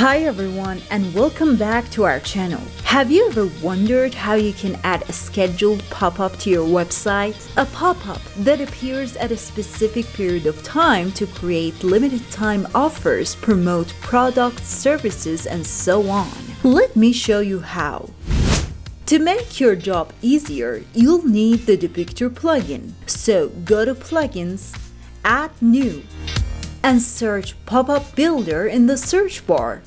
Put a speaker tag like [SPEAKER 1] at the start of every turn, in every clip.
[SPEAKER 1] Hi everyone and welcome back to our channel. Have you ever wondered how you can add a scheduled pop-up to your website? A pop-up that appears at a specific period of time to create limited time offers, promote products, services, and so on. Let me show you how. To make your job easier, you'll need the Depicter plugin. So go to Plugins, Add New, and search Popup Builder in the search bar.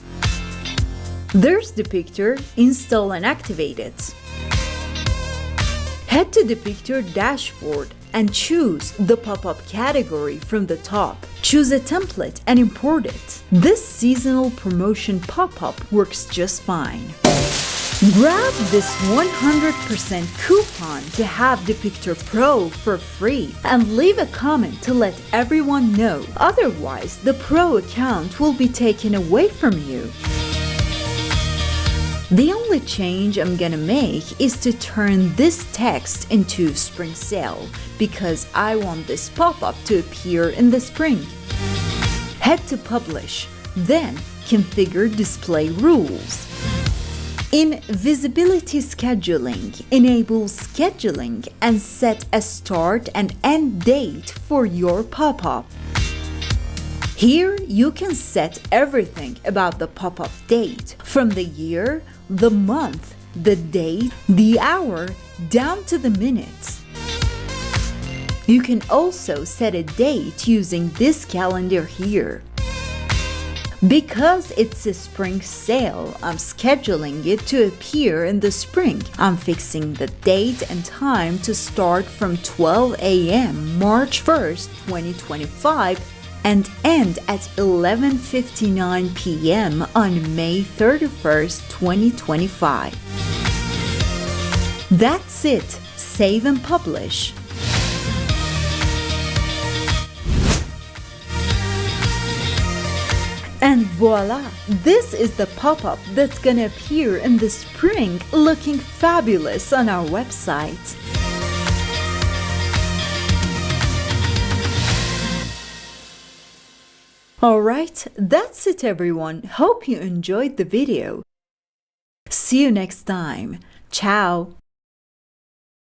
[SPEAKER 1] There's Depicter, install and activate it. Head to Depicter dashboard and choose the pop-up category from the top. Choose a template and import it. This seasonal promotion pop-up works just fine. Grab this 100% coupon to have Depicter Pro for free and leave a comment to let everyone know. Otherwise, the Pro account will be taken away from you. The only change I'm gonna make is to turn this text into Spring Sale because I want this pop-up to appear in the spring. Head to Publish, then configure display rules. In Visibility Scheduling, enable scheduling and set a start and end date for your pop-up. Here you can set everything about the pop-up date, from the year, the month, the date, the hour, down to the minute. You can also set a date using this calendar here. Because it's a spring sale, I'm scheduling it to appear in the spring. I'm fixing the date and time to start from 12 a.m. March 1st, 2025 and end at 11:59 p.m. on May 31st, 2025. That's it. Save and publish. And voila! This is the pop-up that's gonna appear in the spring looking fabulous on our website. Alright, that's it everyone. Hope you enjoyed the video. See you next time. Ciao!